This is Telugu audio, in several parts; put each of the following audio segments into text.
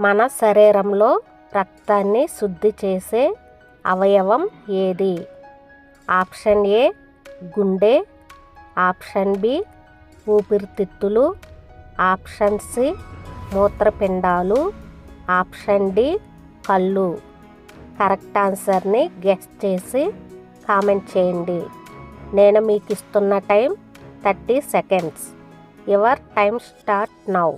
మన శరీరంలో రక్తాన్ని శుద్ధి చేసే అవయవం ఏది? ఆప్షన్ ఏ గుండె, ఆప్షన్ బి ఊపిరితిత్తులు, ఆప్షన్ సి మూత్రపిండాలు, ఆప్షన్ డి కళ్ళు. కరెక్ట్ ఆన్సర్ని గెస్ చేసి కామెంట్ చేయండి. నేను మీకు ఇస్తున్న time 30 seconds. Your time start now.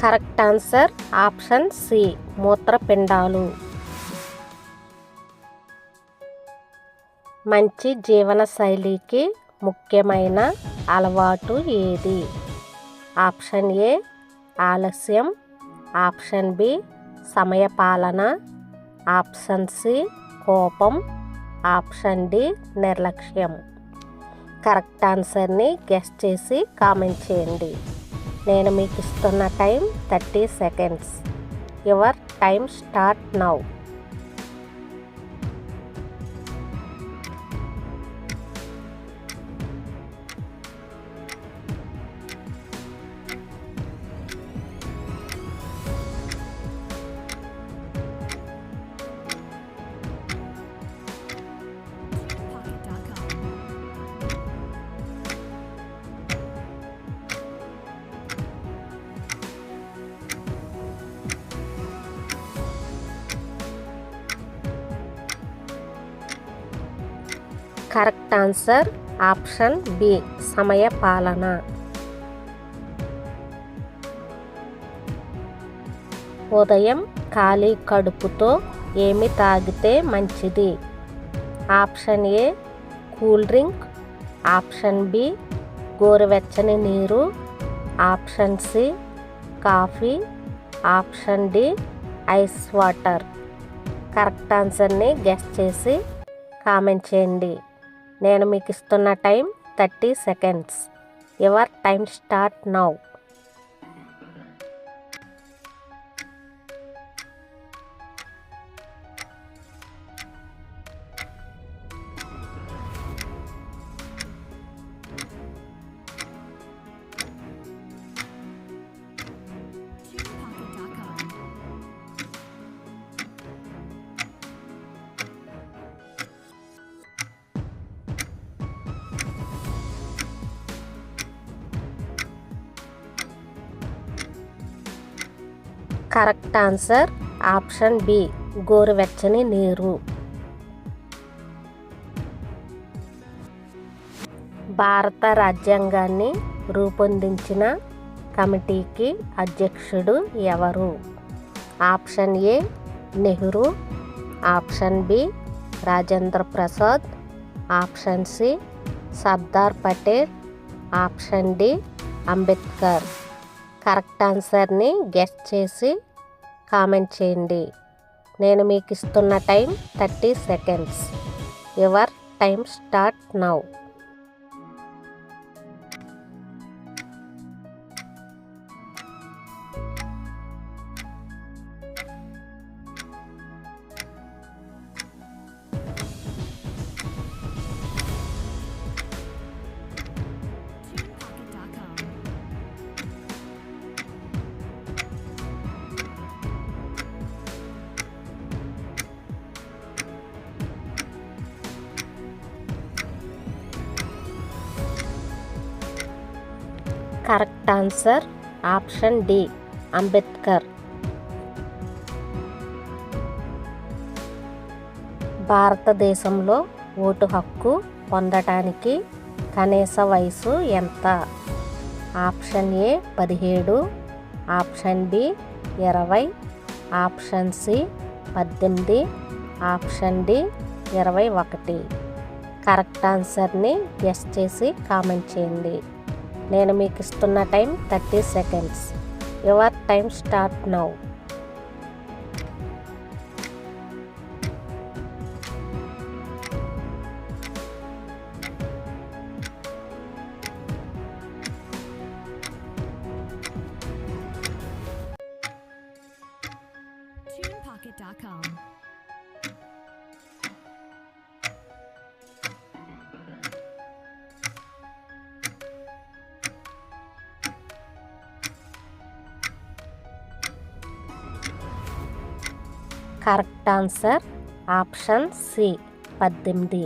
Correct answer option C మూత్రపిండాలు. మంచి జీవన శైలికి ముఖ్యమైన అలవాటు ఏది? ఆప్షన్ ఏ ఆలస్యం, ఆప్షన్ బి సమయపాలన, ఆప్షన్ సి కోపం, ఆప్షన్ డి నిర్లక్ష్యం. కరెక్ట్ ఆన్సర్ని గెస్ చేసి కామెంట్ చేయండి. నేను మీకు ఇస్తున్న time 30 seconds. Your time start now. Correct answer option B సమయపాలన. ఉదయం ఖాళీ కడుపుతో ఏమి తాగితే మంచిది? Option A cool drink, option B గోరువెచ్చని నీరు, option C coffee, option D ice water. Correct ఆన్సర్ని గెస్ చేసి కామెంట్ చేయండి. నేను మీకు ఇస్తున్న time 30 seconds. Your time start now. Correct answer option B గోరువెచ్చని నీరు. భారత రాజ్యాంగాన్ని రూపొందించిన కమిటీకి అధ్యక్షుడు ఎవరు? Option A Nehru, option B Rajendra Prasad, option C Sardar Patel, option D Ambedkar. Correct ఆన్సర్ని గెస్ చేసి కామెంట్ చేయండి. నేను మీకు ఇస్తున్న time 30 seconds. Your time start now. Correct answer option D Ambedkar. భారతదేశంలో ఓటు హక్కు పొందటానికి కనీస వయసు ఎంత? Option A 17, option B 20, option C 18, option D 21. Correct ఆన్సర్ని గెస్ చేసి కామెంట్ చేయండి. నేను మీకు ఇస్తున్న time 30 seconds. Your time start now. TunePocket.com. Correct answer option C 18.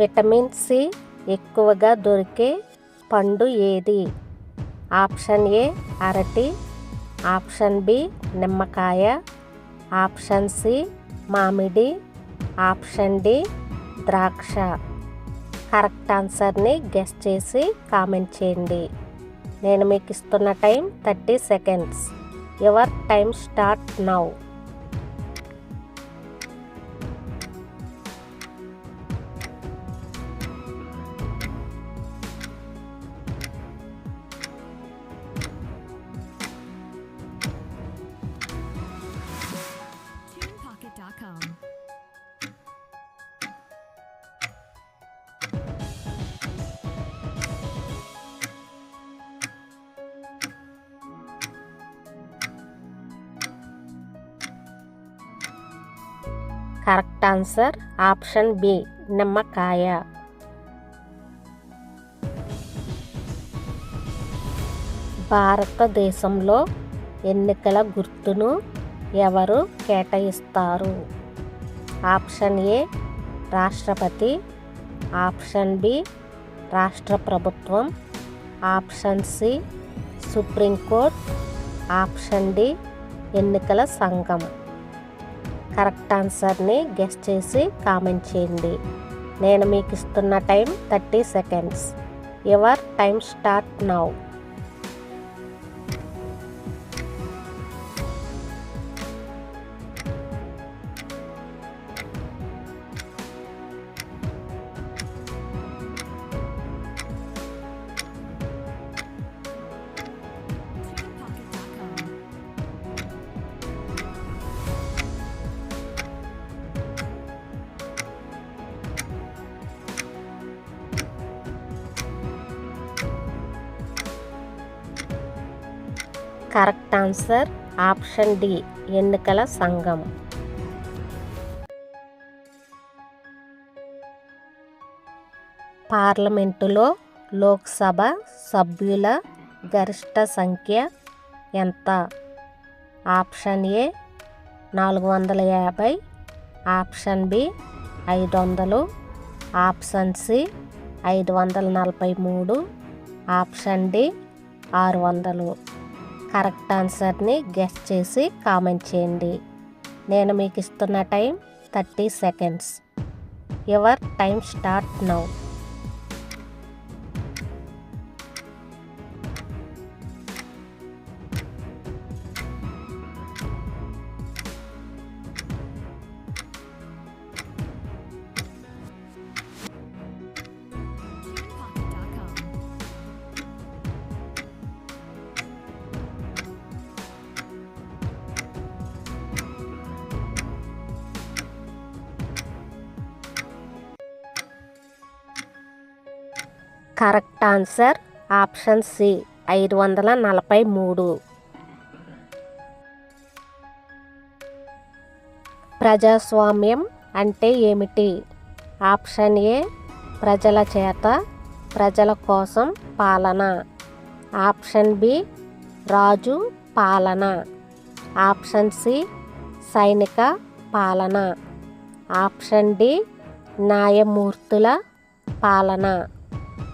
Vitamin C ఎక్కువగా దొరికే పండు ఏది? ఆప్షన్ ఏ అరటి, ఆప్షన్ బి నిమ్మకాయ, ఆప్షన్ సి మామిడి, ఆప్షన్ డి ద్రాక్ష. కరెక్ట్ ఆన్సర్ని గెస్ చేసి కామెంట్ చేయండి. నేను మీకు ఇస్తున్న time 30 seconds. Your time start now. TunePocket.com. Correct answer option B నిమ్మకాయ. భారతదేశంలో ఎన్నికల గుర్తును ఎవరు కేటాయిస్తారు? ఆప్షన్ ఏ రాష్ట్రపతి, ఆప్షన్ బి రాష్ట్ర ప్రభుత్వం, option C supreme court, option D ఎన్నికల సంఘం. కరెక్ట్ ఆన్సర్ని గెస్ చేసి కామెంట్ చేయండి. నేను మీకు ఇస్తున్న time 30 seconds. Your time start now. TunePocket.com. Correct answer option D ఎన్నికల సంఘం. పార్లమెంటులో లోక్సభ సభ్యుల గరిష్ట సంఖ్య ఎంత? Option A 450, option B 500, option C 543, option D 600. Correct ఆన్సర్ని గెస్ చేసి కామెంట్ చేయండి. నేను మీకు ఇస్తున్న time 30 seconds. Your time start now. TunePocket.com. Correct answer option C 543. ప్రజాస్వామ్యం అంటే ఏమిటి? ఆప్షన్ ఏ ప్రజల చేత ప్రజల కోసం పాలన, ఆప్షన్ బి రాజు పాలన, ఆప్షన్ సి సైనిక పాలన, ఆప్షన్ డి న్యాయమూర్తుల పాలన.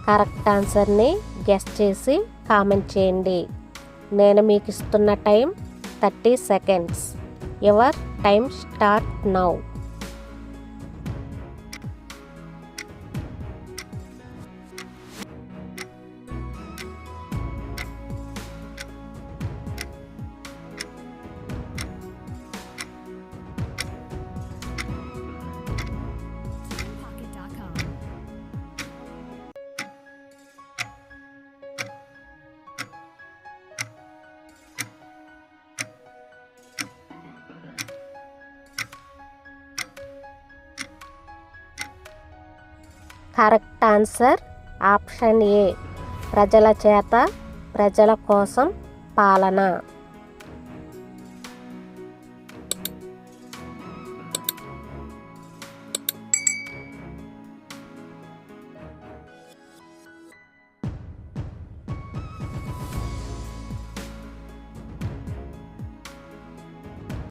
కరెక్ట్ ఆన్సర్ని గెస్ చేసి కామెంట్ చేయండి. నేను మీకు ఇస్తున్న time 30 seconds. Your time start now. TunePocket.com. Correct answer option A ప్రజల చేత ప్రజల కోసం పాలన.